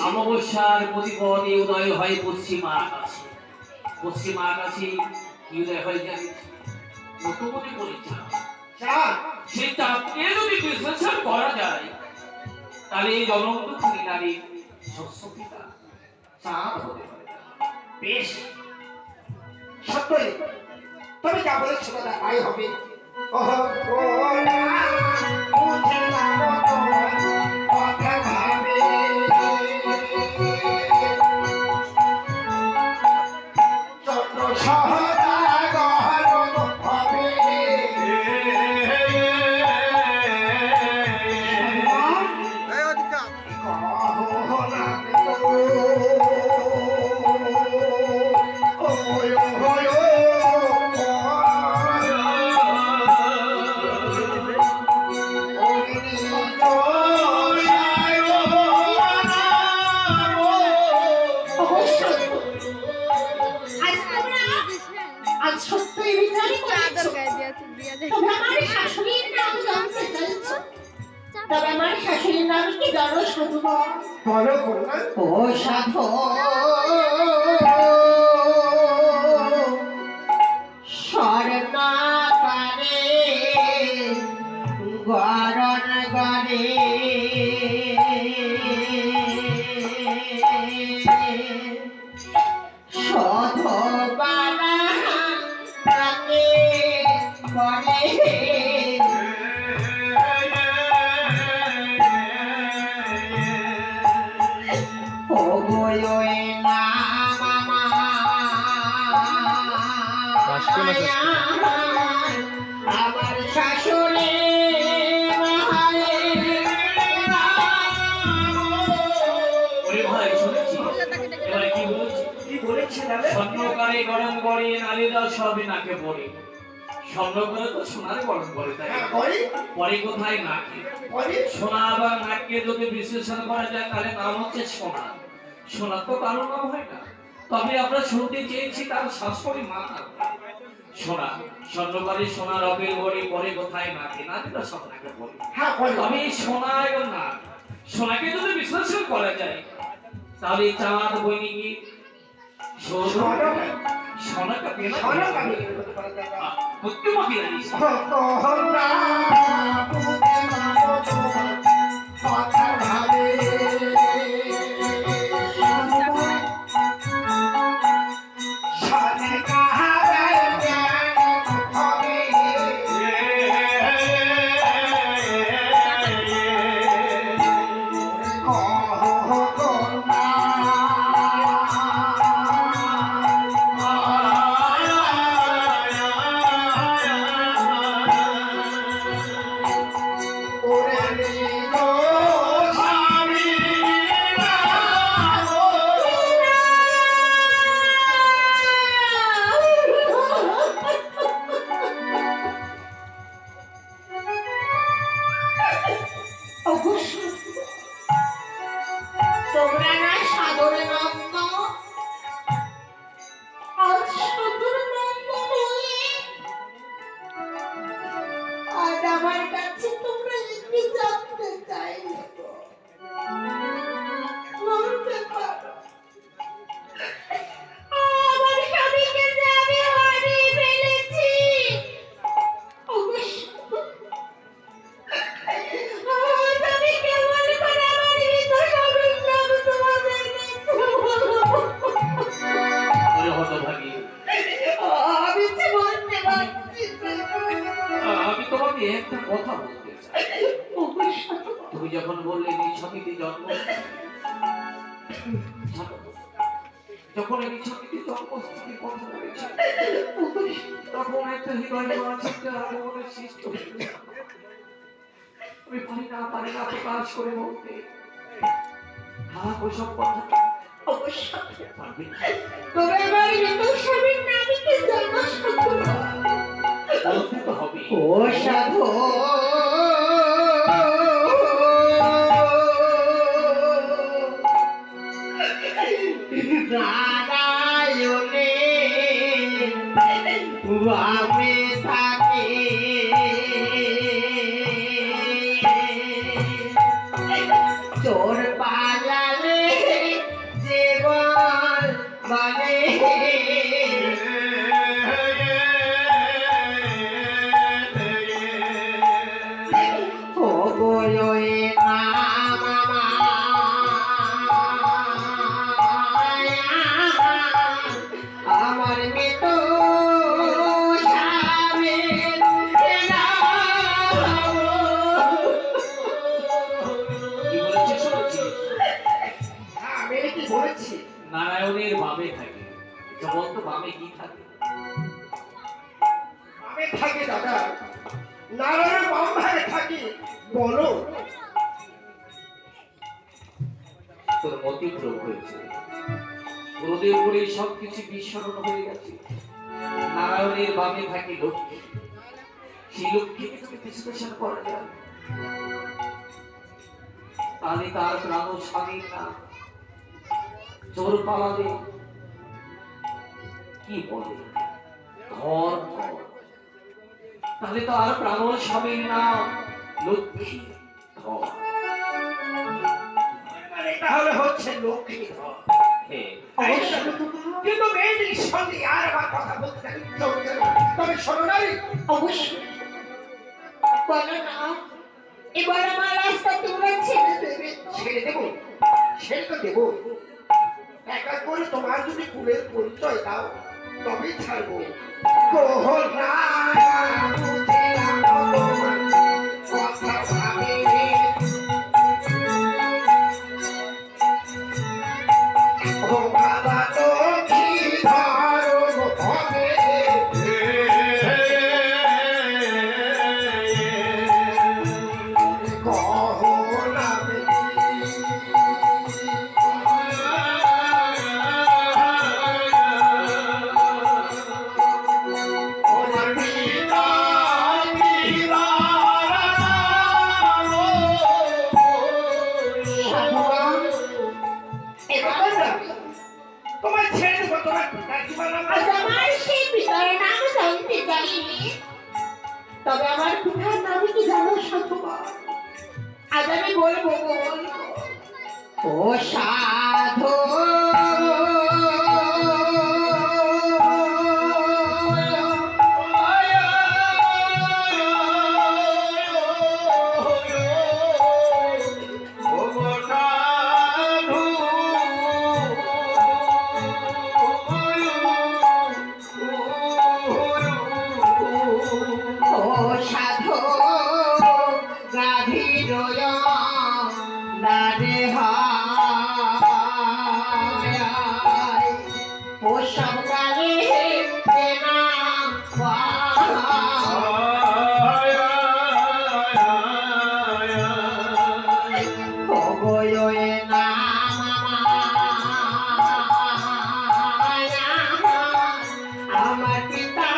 অমাবস্যার প্রতিপদে উদয় হয় পশ্চিম আকাশে। পশ্চিম আকাশে কি উদয় হয় জানি মনে করে সেই চাঁদকে যদি বিশ্লেষণ করা যায় তাহলে এই জনন্ত নারী শস্য পিতা চাঁদ হতে পারে। বেশ সত্যই তুমি যা বলেছো দাদা তাই হবে। কথা ভাবে চন্দ্র সহদাগর হবে। আমার শাশুড়ি স্বর্ণকারে গরম করে নারীরা সবই নাকে পড়ে। স্বর্ণ করে তো সোনারে গরম করে, তাই পরে কোথায় নাকে? সোনা আবার নাককে যদি বিশ্লেষণ করা যায় তাহলে নাম হচ্ছে সোনা। সোনা তো কারো নাম হয় না। তবে আমরা শুনতে চেয়েছি তার শাশুড়ি মা সোনা। স্বর্ণকারে সোনা রবের গড়ে পরে কোথায় নাকে? নারীরা সব নাকে পড়ে। তবে সোনা এবং নাক, সোনাকে যদি বিশ্লেষণ করা যায় তাহলে চাঁদ বৈনিকি সোনাটা পেলা বুদ্ধিমতী রানী। কথা ভাবে একটা কথা বলতে চাই। তুমি যখন বললে নিজ সমিতি জন্ম, যখন এই সমিতি জন্মস্থানে কথা বলেছে তখন একটা হৃদয় মানসিকতা মনে সৃষ্টি হয়েছে। আমি পারি না প্রকাশ করে বলতে। হ্যাঁ ওইসব কথা অবশ্যই পারবে। তবে এবার কিন্তু স্বামীর নামে কি জন্ম বলতে তো হবে। ও সাধু চোর পালালে জীবন বলে ও গোয়ে নাম আমার মৃত কি বলেছিস? নারায়ণের বামে থাকে। জগৎ তো বামে কি থাকে? বামে থাকে দাদা, নারায়ণ বাম ভাগে থাকে। বলো তোর মতিভ্রম হয়েছে। গুরুদেব বলে সবকিছু বিস্মরণ হয়ে গেছে। নারায়ণের বামে থাকে লক্ষ্মী। সেই লক্ষ্মীকে তুমি বিশ্লেষণ করা যায়, তাহলে তার প্রাণ স্বামীর না চোর পালালে কি বলে ধর ধর, তাহলে তো আর প্রাণ স্বামীর নাম লক্ষ্মী ধর। মানে তাহলে হচ্ছে লক্ষ্মী ধর। কিন্তু মেয়েটির সঙ্গে আর আমার কথা বলতে চলছে না। তবে শোনো নাই, অবশ্যই বলো না, এবার আমার রাস্তা তোমরা ছেড়ে দেবে তো? ছেড়ে দেবো, ছেড়ে তো দেবো। একা করে তোমার যদি কুলের পরিচয় দাও তবেই ছাড়বো। না বুঝে তোমার কথা ভাবে, ও বাবা তো কি ধরো হবে, তোমার ছেড়ে দেবো। তোমার পিতা কি বানাবো? আজ আমার সেই পিতার নাম জানতে চাইনি, তবে আমার পিতার নাম কি জানো সাধুমা? আজ আমি বলবো গো, বলবো। ও সাধু সাধু গাভীর দারে হায় ও সব গালে না ও গোয়ে না আমার পিতা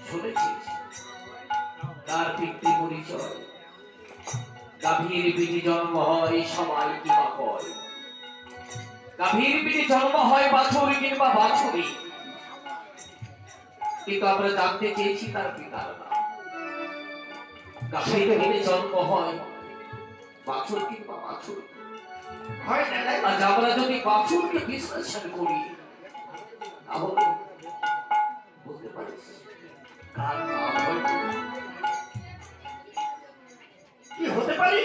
শুনেছিস তার পিতৃ পরিচয়? গাভীর পিঠে জন্ম হয় সবাই কিবা কয়, গাভীর পিঠে জন্ম হয় বাছুর কিংবা বাছুরি, কিন্তু আমরা জানতে চেয়েছি তার পিতার নাম। গাভীর পিঠে জন্ম হয় বাছুর কিংবা বাছুরি, হয় দাদা, আজ আমরা যদি বাছুরকে বিশ্লেষণ করি তাহলে বলতে পারিস কার নাম হয়তো কি হতে পারি?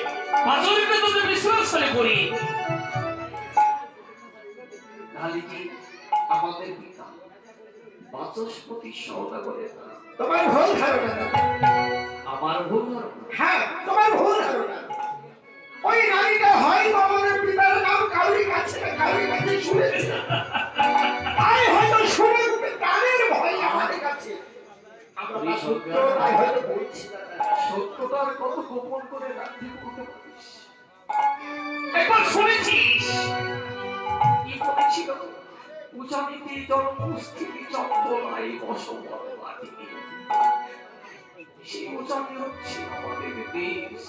বাছুরকে যদি বিশ্লেষণ করি তাহলে কি আমাদের পিতা বাচস্পতি সওদাগরের নাম? তোমার ভুল ধারণা দাদা। আমার ভুল ধারণা? হ্যাঁ, তোমার ভুল ধারণা। ওই নারীটা হয় বাবানের পিতার নাম কাউরি কাছে না কাউরি কাছে শুনেছে, তাই হয়তো শুনে কানের ভয় আমাদের কাছে। আমরা তার সত্য তাই হয়তো বলছি দাদা। সত্যতার কত গোপন করে রাখতে বলতে পারিস? একবার শুনেছিস কি বলেছিল? উজানিতে জন্মস্থিতি চন্দ্রনাই বসবর মাটি, সেই জন্মজন্মে হচ্ছে আমাদের দেশ।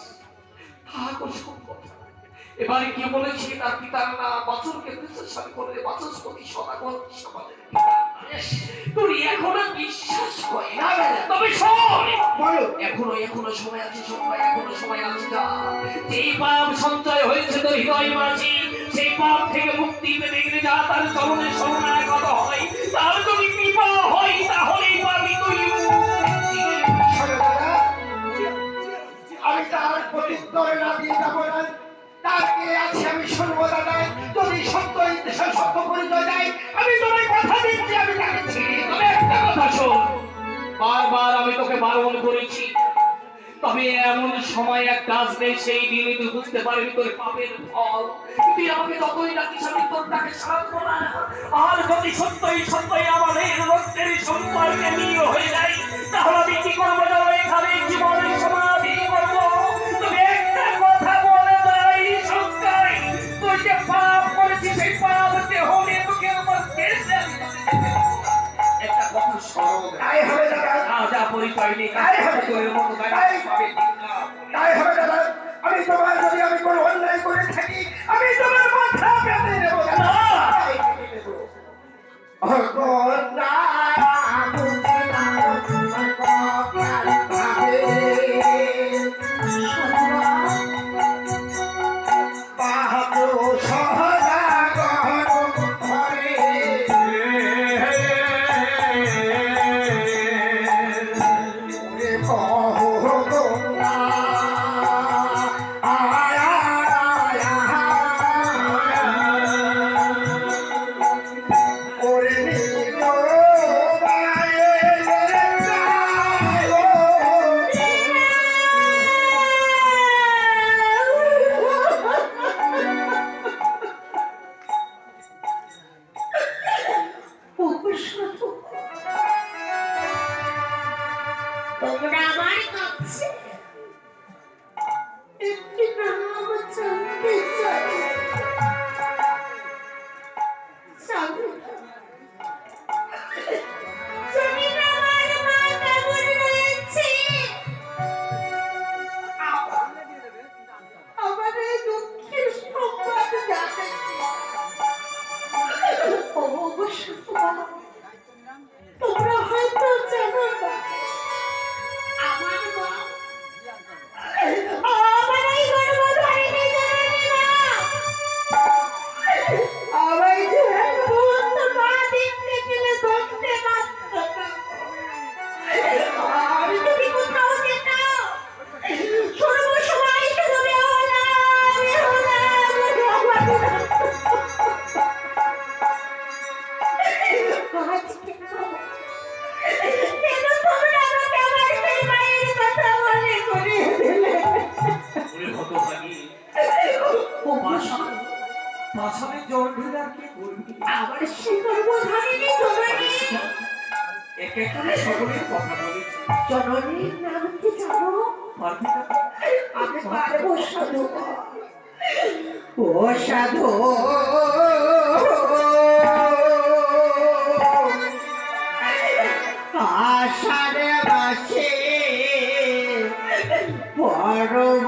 থাকো সম্পদ। এবারে কি বলেছি তার পিতার নাম বাছুরকে বিশ্বাস করে বাচস্পতি সদাগর সমাজের পিতা। তুই এখনো বিশ্বাস করে না? তবে শোন, বলো এখনো সময় আছে, এখনো সময় আছে। যা যেই পাপ সঞ্চয় হয়েছে তোর হৃদয় মাঝি, সেই পাপ থেকে মুক্তি পেতে গেলে যা তার চরণের শরণাগত হয়, তার যদি কৃপা হয় তাহলেই পাবি তুই মুক্তি। শোনো দাদা, আমি তার প্রত্যুত্তর না দিয়ে যাবো না। তার কে আছে আমি শুনবো দাদা। যদি সত্য ইতিহাস সত্য পরিচয় দেয়, আমি তোমায় কথা দিচ্ছি আমি তাকে ছেড়ে দেবো। তবে একটা কথা শোন, বারবার আমি তোকে বারণ করেছি, তবে এমন সময় একটা আসবে সেই দিনে তুই বুঝতে পারবি তোর পাপের ফল। তুই আমাকে যতই ডাকিস আমি তোর ডাকে সাড়া দেবো না। আর যদি সত্যই আমাদের রক্তের সম্পর্কে মিল হয়ে যায়, তাহলে আমি কি করবো জানো? এখানে জীবনের সমাধি করবো। তবে একটা কথা বলে যাই সত্যই, তুই যে পাপ করেছিস সেই পাপকে হলে তোকে আমার কেসে আমি তোকে যেতে দেবো না। একটা কথা স্মরণ রাখ। তাই হবে দাদা, রাজা পরিচয় নেই, তাই হবে। তোর মতো গাড়ি পাবে ঠিক না। তাই হবে দাদা। আমি তোমার যদি আমি কোনো অন্যায় করে থাকি, আমি তোমার মাথা পেতে নেবো দাদা। তাই পেতে নেবো। তোমরা আমার কাছে একটি নাম জানতে চাই। জানি না আমার মা কেমন রয়েছে। আমার এই দুঃখের সংবাদ জানাতে অবশ্য তোমরা হয়তো জানো না, আমার মা আমার এই গর্ভধারিণী জননী মা আমায় যে বন্ধু মা দেখতে পেলে ধরতে পারত না। আমি যদি কোথাও যেতাম সর্বসময় শুধু বেহুলা বেহুলা আজকে কেন তোমরা আমাকে আমার সেই মায়ের কথা মনে করিয়ে দিলে? ওরে হতভাগী, পাশানে জল ঢেলে আর কি করবি? আমার সেই গর্ভধারিণী জননী একে করে সকলের কথা বলেছি, জননীর নাম কি জানো? পারবি না? আমি পারবো সাধু। ও সাধু, আষাঢ়ে মাসে পরব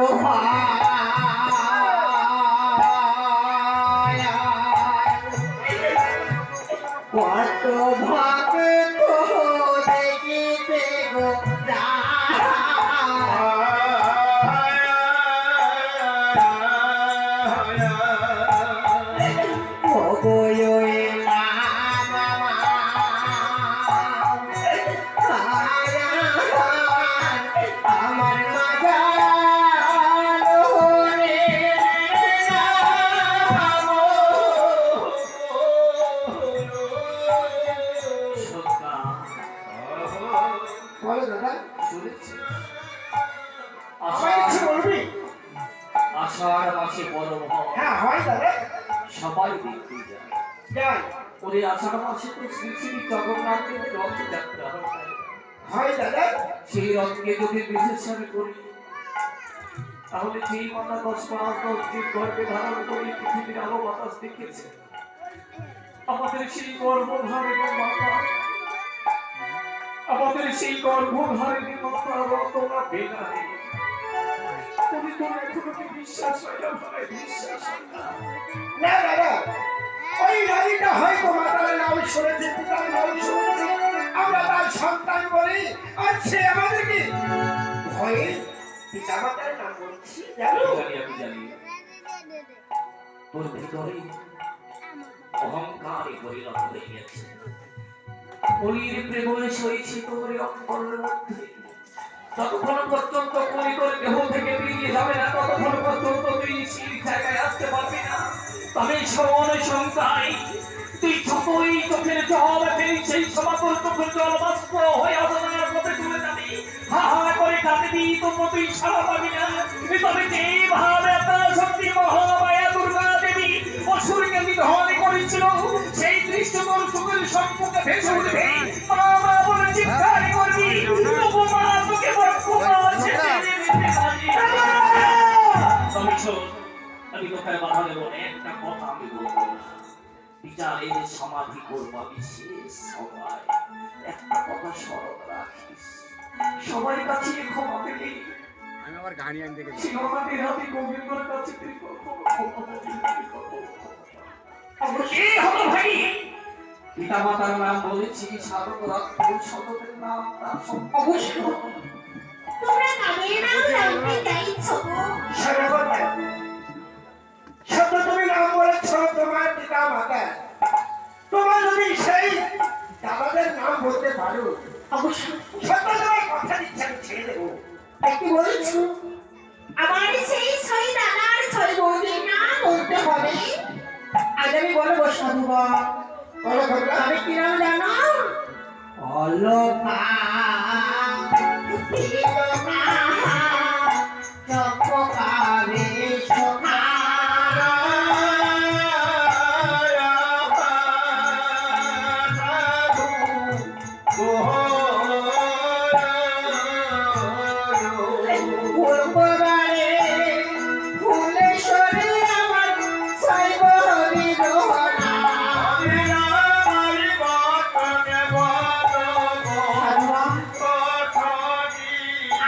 কত ভাবে তো দেখিতে গো আমার মাজা সত্যা, বলো দাদা, শুনেছি আমায় কিছু বলবি? আষাঢ় মাসে পরব হয়, হ্যাঁ হয় দাদা, সবাই দেখতে যায়। যাই ওরে আষাঢ় মাসে তো শ্রী শ্রী জগন্নাথের রথযাত্রা হয়। হয় দাদা। সেই রথকে যদি বিশেষণ করি, তাহলে সেই মাতা 10 দিন গর্ভে ধারণ করে পৃথিবীর আলো বাতাস দেখেছে। আমাদের সেই গর্ভধারিণী মাতা, আমাদের সেই গর্ভধারিণী মাতা তোমরা ঠিক আছে। তুমি তো এখনো কি বিশ্বাস হয় না ভাই, বিশ্বাস হয় না? না দাদা, ওই নারীটা হয়তো মাতার নাম শুনেছে, পিতার নাম শুনেছে, আমরা তার সন্তান বলি, আর সে আমাদেরকে ভয়ে পিতা মাতার নাম বলছি, জানো? আমি জানি তোর ভিতরে অহংকারে পরিণত হয়ে গেছে। কলির প্রেমে সইছে তোর অন্তরের মধ্যে। যতক্ষণ পর্যন্ত কলি তোর দেহ থেকে বেরিয়ে যাবে না, ততক্ষণ পর্যন্ত তুই সেই জায়গায় আসতে পারবি না। তবে শোন সংখ্যায়, তুই যতই চোখের জল ফেলি, সেই সময় তোর চোখের জল বাষ্প হয়ে অবদানের পথে চলে যাবি। হা হা করে কাঁদবি, তবু তুই সাড়া পাবি না। তবে যেভাবে আপনার শক্তি মহামায়া দুর্গা দেবী অসুরকে নিধন করেছিল, সেই দৃশ্য তোর চোখের সম্মুখে ভেসে উঠবে। মা মা বলে চিৎকার করবি, তবু মা তোকে বক্ষমা ছেড়ে দিতে পারি না। তবে শোন, আমি তোকে বাধা দেবো না, একটা কথা আমি বলবো না। বিচারের সমাধি করবো আমি শেষ সময়। একটা কথা স্মরণ রাখিস, সবাই কাছে ক্ষমা পেলি, আমি আবার গাড়ি আনতে গেছি। সিংহবাদীর হাতে গোবিন্দর কাছে তুই কখনো ক্ষমা পেলি না। অবশ্যই হলো ভাই। পিতা মাতার নাম বলেছি, সাধক রাখবো সততের নাম তার অবশ্যই তোমরা নামের নাম জানতে চাইছো গো? সর্বদা সত্য তুমি নাম বলেছ তোমার পিতা মাতা, তোমার যদি সেই দাদাদের নাম বলতে পারো, অবশ্যই সত্য তোমার কথা দিচ্ছে আমি ছেড়ে দেবো। কি বলছো? আমার সেই ছয় দাদার ছয় বৌদির নাম বলতে হবে। আজ আমি বলবো সাধুবাদ। বলো ঘটনা। তবে কি নাম জানো? অলকা তিলোকা চপকাবে সোনা। ফুলবাগানে ফুলেশ্বরী আমার ছয় বৌদির রোহনা।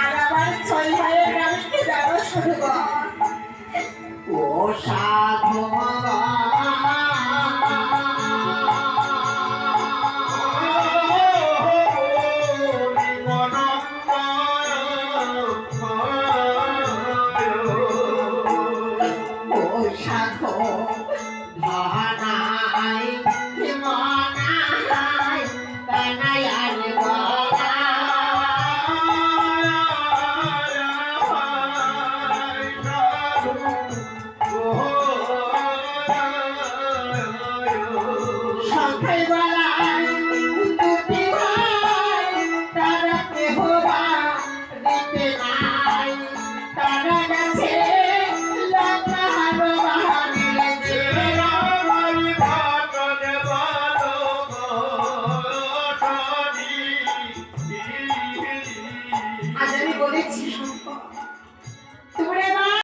আর আমার ছয় ভাইয়ের নামে কি জানো সাধুবাদ? ও সাধু ও সাধু ভানাই মনাই কানাইয়ার বলা। সংখ্যায়